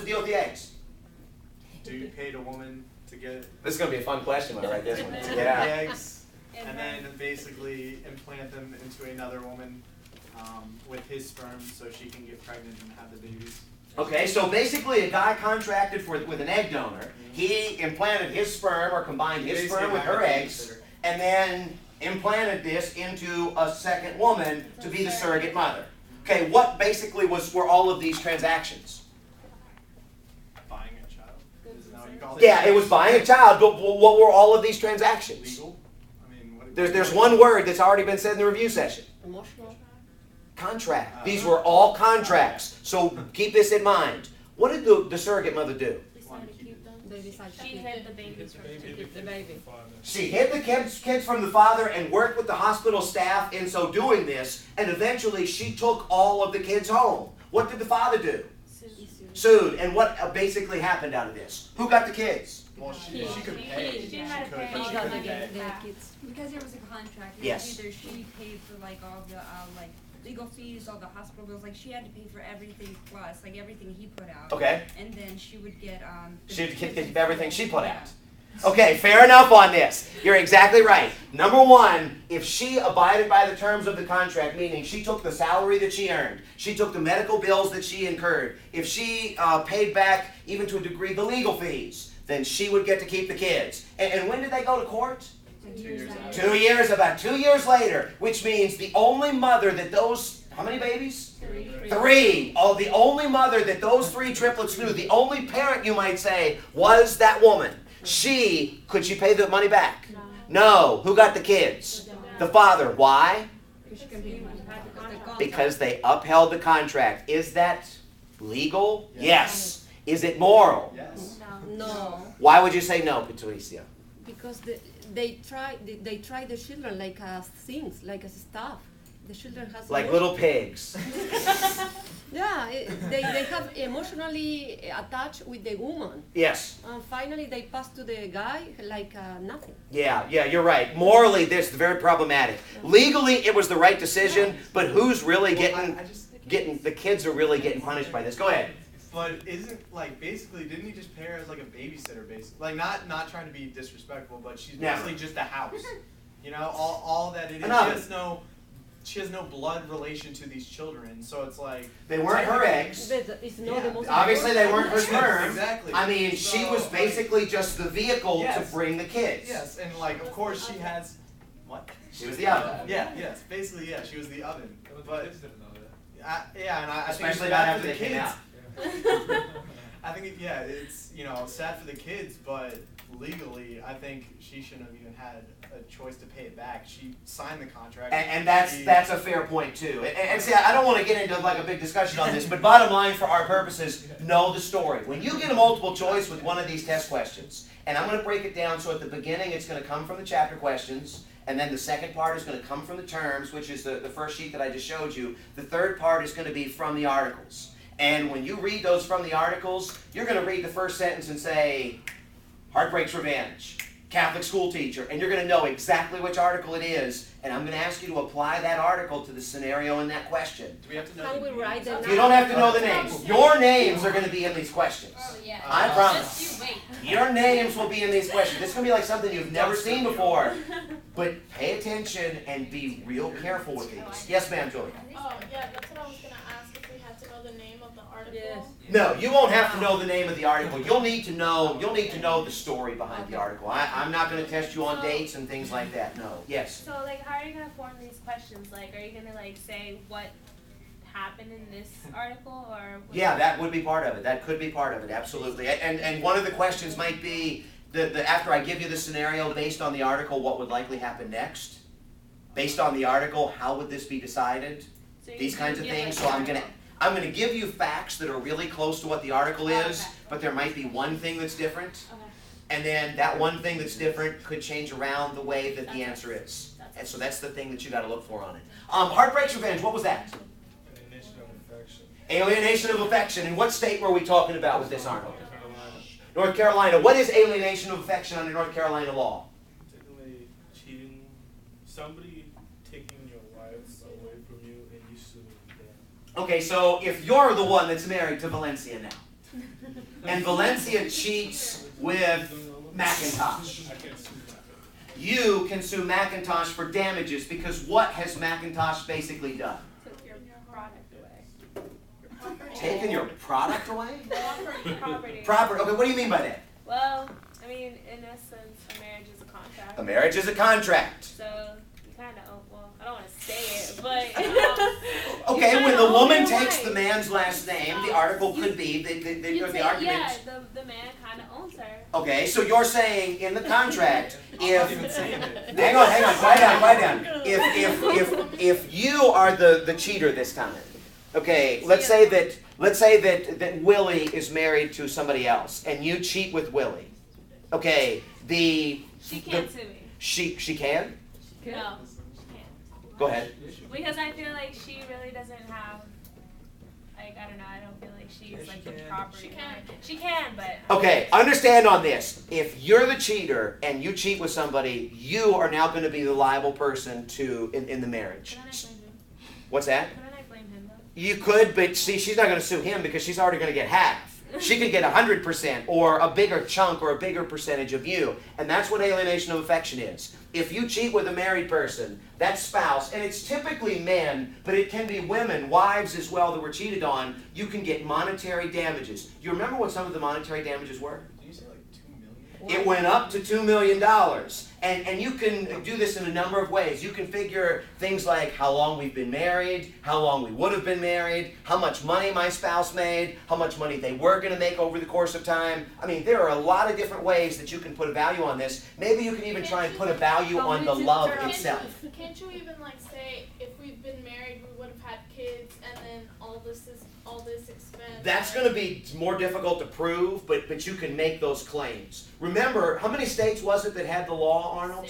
deal with the eggs? Do you pay the woman to get This is going to be a fun question when I write this one. the Yeah. eggs and then basically implant them into another woman with his sperm so she can get pregnant and have the babies? Okay, so basically a guy contracted with an egg donor. He implanted his sperm or combined his sperm with her eggs and then implanted this into a second woman to be the surrogate mother. Okay, what basically were all of these transactions? Buying a child? Isn't that what you call it? Yeah, it was buying a child, but what were all of these transactions? Legal? I mean, what There's one word that's already been said in the review session. Emotional. Contract. These were all contracts. So keep this in mind. What did the surrogate mother do? They decided to She keep hid the babies from the baby. She hid the kids from the father and worked with the hospital staff in so doing this, and eventually she took all of the kids home. What did the father do? Sued. And what basically happened out of this? Who got the kids? Well, she could pay. She had to could, pay. but He she got couldn't the pay. kids. Because there was a contract. It was Yes. Either she paid for like all the like legal fees, all the hospital bills. Like she had to pay for everything plus like everything he put out. Okay. And then she would get She'd keep everything she put out. Okay, fair enough on this. You're exactly right. Number one, if she abided by the terms of the contract, meaning she took the salary that she earned, she took the medical bills that she incurred, if she paid back, even to a degree, the legal fees, then she would get to keep the kids. And when did they go to court? 2 years out. 2 years, about 2 years later, which means the only mother that those, how many babies? Three. Oh, the only mother that those three triplets knew, the only parent, you might say, was that woman. Could she pay the money back? No. Who got the kids? The father. Why? Because they upheld the contract. Is that legal? Yes. Is it moral? Yes. No, Why would you say no, Patricia? because they try the children like as things, like as stuff. The children has Like little pigs. Yeah, they have emotionally attached with the woman. Yes. And finally they pass to the guy like nothing. Yeah, you're right. Morally, this is very problematic. Legally, it was the right decision, but who's really getting the kids are really getting punished by this. Go ahead. But isn't like basically didn't he just pay her as like a babysitter basically? Like not trying to be disrespectful, but she's Never. basically just a house. You know, all that it is. Another. She has no blood relation to these children, so it's like They weren't her eggs. But it's not Yeah, the most Obviously, they weren't important. her sperm. Exactly. I mean, she So, was like- basically just the vehicle Yes. to bring the kids. Yes, and like of course she has what? She was the oven. Yeah, yes, basically yeah, she was the oven. But kids didn't know that. yeah, and I think Especially it's not bad after for the they came kids. out. I think it's sad for the kids, but legally I think she shouldn't have even had a choice to pay it back. She signed the contract. And that's a fair point too. And see, I don't want to get into like a big discussion on this, but bottom line for our purposes, know the story. When you get a multiple choice with one of these test questions, and I'm going to break it down so at the beginning it's going to come from the chapter questions, and then the second part is going to come from the terms, which is the first sheet that I just showed you. The third part is going to be from the articles. And when you read those from the articles, you're going to read the first sentence and say, Heartbreak's Revenge, Catholic school teacher, and you're going to know exactly which article it is, and I'm going to ask you to apply that article to the scenario in that question. Do we have to know? Can we write them You don't have to know the names. Your names are going to be in these questions. Oh, yeah. I promise. Just you wait. Your names will be in these questions. This is going to be like something you've never seen before. But pay attention and be real careful with these. Yes, ma'am, Julie. Oh, yeah, that's what I was going to ask, if we had to know the name of the article. Yes. No, you won't have to know the name of the article. You'll need to know the story behind the article. I'm not going to test you on dates and things like that. No. Yes. So, like, how are you gonna form these questions? Like, are you gonna like say what happened in this article, or? Yeah, that would be part of it. That could be part of it. Absolutely. And one of the questions might be after I give you the scenario based on the article, what would likely happen next? Based on the article, how would this be decided? So These you kinds of give, things. like, So the I'm gonna give you facts that are really close to what the article is, Okay. but there might be one thing that's different, Okay. and then that one thing that's different could change around the way that the answer is. And so that's the thing that you got to look for on it. Heartbreak's Revenge. What was that? Alienation of affection. Alienation of affection. And what state were we talking about with this article? Carolina. North Carolina. What is alienation of affection under North Carolina law? Technically cheating, somebody taking your wives away from you and you suing them. Okay, so if you're the one that's married to Valencia now, and Valencia cheats with Macintosh. I can't see that. You can sue Macintosh for damages because what has Macintosh basically done? Took your product away. Taken your product away? Property. Proper. Okay, what do you mean by that? Well, I mean, in essence, a marriage is a contract. A marriage is a contract. So you kind of own. Well, I don't want to say it, but Okay, you when kinda the own woman your takes wife. the man's last name, the article could be You'd the say, argument. yeah, the man kind of owns her. Okay, so you're saying in the contract, I'm not even if saying it. hang on, quiet down. If you are the cheater this time, okay, let's say that Willie is married to somebody else, and you cheat with Willie. Okay, She can't sue me. she can. No, she can't. Go ahead. Because I feel like she really doesn't have, like, I don't know, I don't feel like she's like the property. She can. She can, but. Okay, understand on this. If you're the cheater and you cheat with somebody, you are now going to be the liable person in the marriage. Couldn't I blame him? What's that? Couldn't I blame him though? You could, but see, she's not going to sue him because she's already going to get half. She could get 100% or a bigger chunk or a bigger percentage of you. And that's what alienation of affection is. If you cheat with a married person, that spouse, and it's typically men, but it can be women, wives as well that were cheated on, you can get monetary damages. You remember what some of the monetary damages were? Did you say like 2 million? It went up to $2 million. And you can do this in a number of ways. You can figure things like how long we've been married, how long we would have been married, how much money my spouse made, how much money they were going to make over the course of time. I mean, there are a lot of different ways that you can put a value on this. Maybe you can even try and put a value on the love itself. Can't you even like say if we've been married we would have had kids and then all this expense? That's going to be more difficult to prove, but you can make those claims. Remember, how many states was it that had the law, Arnold?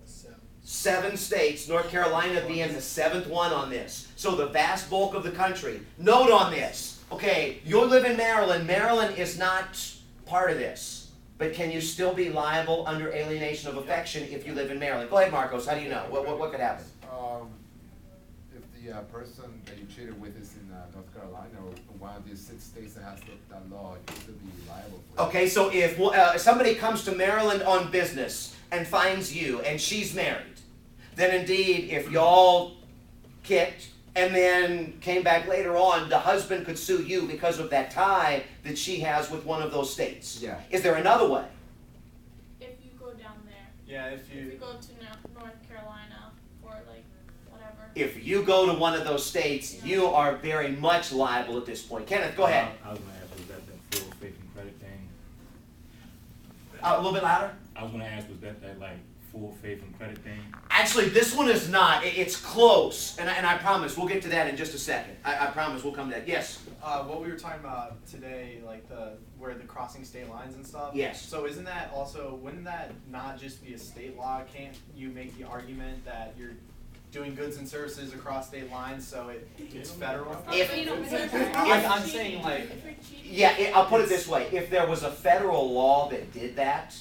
6. 7 states, North Carolina being the 7th one on this. So the vast bulk of the country. Note on this. Okay, you live in Maryland. Maryland is not part of this. But can you still be liable under alienation of affection if you live in Maryland? Go ahead, Marcos. How do you know? What could happen? If the person that you cheated with is in North Carolina or one of these 6 states that has that law, you still be liable for it. Okay, so if somebody comes to Maryland on business and finds you and she's married, then indeed, if y'all kicked and then came back later on, the husband could sue you because of that tie that she has with one of those states. Yeah. Is there another way? If you go down there. Yeah, if If you you. go to North Carolina or like whatever. If you go to one of those states, you are very much liable at this point. Kenneth, go ahead. I was gonna ask, was that full faith and credit thing? A little bit louder. I was gonna ask, was that like full faith and credit thing? Actually, this one is not. It's close, and I promise we'll get to that in just a second. I promise we'll come to that. Yes. What we were talking about today, like where the crossing state lines and stuff. Yes. So isn't that also, wouldn't that not just be a state law? Can't you make the argument that you're doing goods and services across state lines, so it's federal? If- You don't I'm saying like, If you're cheating. Yeah, I'll put it this way. If there was a federal law that did that,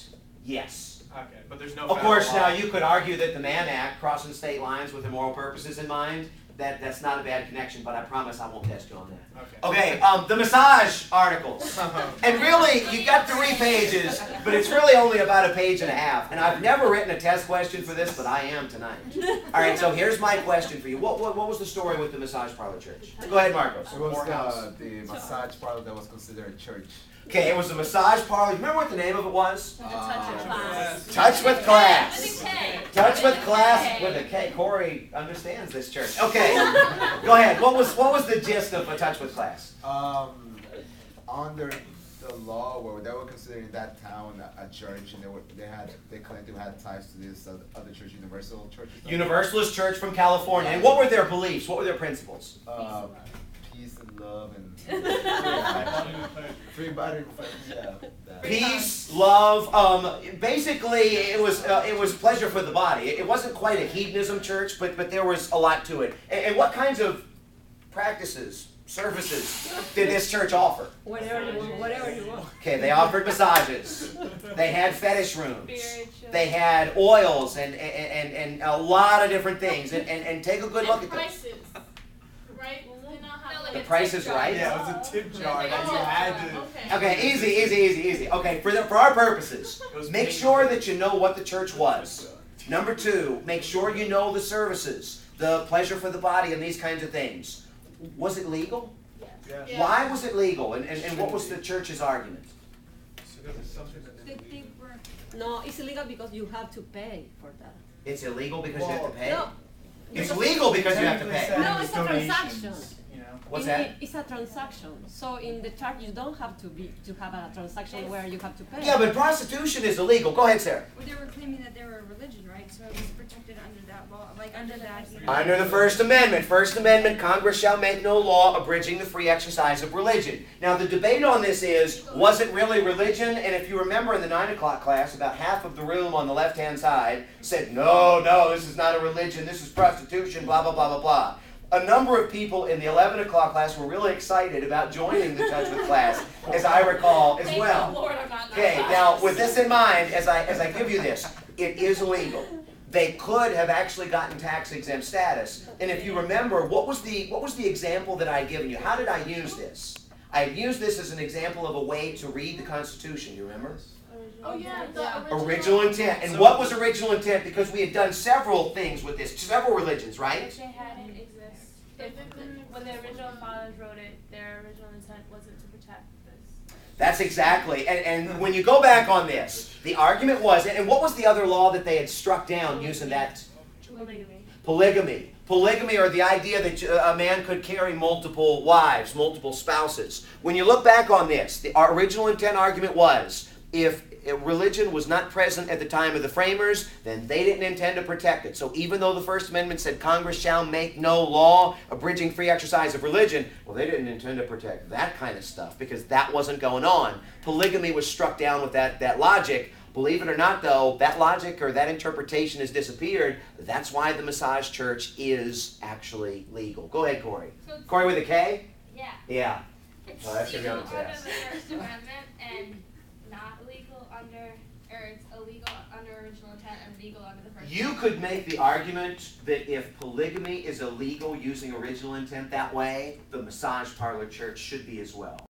yes. okay, but there's no. Of federal course, law. now you could argue that the Mann Act, crossing state lines with immoral purposes in mind, that's not a bad connection, but I promise I won't test you on that. Okay. Okay, the massage articles. And really, you got 3 pages, but it's really only about a page and a half. And I've never written a test question for this, but I am tonight. All right, so here's my question for you. What was the story with the massage parlor church? Go ahead, Marcos. It was Poorhouse. the massage parlor that was considered a church. Okay, it was a massage parlor. Remember what the name of it was? Touch of class. Touch with Class. With a K. Touch with Class with a K. Corey understands this church. Okay, go ahead. What was the gist of a Touch with Class? Under the law, where they were considering that town a church, and they claimed to have ties to this other church, Universal Church. or something. Universalist Church from California. And what were their beliefs? What were their principles? Peace and love and free body. Yeah. that. Peace, love. Basically, it was pleasure for the body. It wasn't quite a hedonism church, but there was a lot to it. And what kinds of practices, services did this church offer? Whatever you want. Okay, they offered massages. They had fetish rooms. Spiritual. They had oils and a lot of different things. And take a good look And at this. prices. Right? They now have No, like like The a Price tip is jar. Right? Yeah, it was a tip jar that you had to. Okay, easy. Okay, for our purposes, It was make painful. sure that you know what the church was. Number two, make sure you know the services, the pleasure for the body, and these kinds of things. Was it legal? Yeah. Yeah. Why was it legal? And what was the church's argument? They were, No, it's illegal because you have to pay for that. It's illegal because you have to pay? No. It's legal because you have to pay. No, it's a Donations, transaction. You know. What's In that? it- It's a transaction. So in the church, you don't have to have a transaction where you have to pay. Yeah, but prostitution is illegal. Go ahead, Sarah. well, they were claiming that they were a religion, right? So it was protected under that law, like under that. You know. Under the First Amendment. First Amendment, Congress shall make no law abridging the free exercise of religion. Now, the debate on this is, was it really religion? And if you remember in the 9 o'clock class, about half of the room on the left-hand side said, no, this is not a religion, this is prostitution, blah, blah, blah, blah, blah. A number of people in the 11 o'clock class were really excited about joining the judgment class, as I recall, as well. Thank the Lord I'm not that Okay, class. now with this in mind, as I give you this, it is illegal. They could have actually gotten tax exempt status. And if you remember, what was the example that I had given you? How did I use this? I had used this as an example of a way to read the Constitution. You remember? Oh yeah, the Original intent. And what was original intent? Because we had done several things with this, several religions, right? If they hadn't exist, when the original fathers wrote it, their original intent wasn't to protect this. That's exactly. And when you go back on this, the argument was, and what was the other law that they had struck down using that? Polygamy. Polygamy, or the idea that a man could carry multiple wives, multiple spouses. When you look back on this, our original intent argument was, if religion was not present at the time of the framers, then they didn't intend to protect it. So even though the First Amendment said Congress shall make no law abridging free exercise of religion, well, they didn't intend to protect that kind of stuff because that wasn't going on. Polygamy was struck down with that logic. Believe it or not, though, that logic or that interpretation has disappeared. That's why the massage church is actually legal. Go ahead, Corey. So Corey with a K? yeah. Yeah. It's Oh, that's gonna be on legal the under test. the First Amendment and not legal under, or it's illegal under original intent and legal under the First You Amendment. could make the argument that if polygamy is illegal using original intent that way, the massage parlor church should be as well.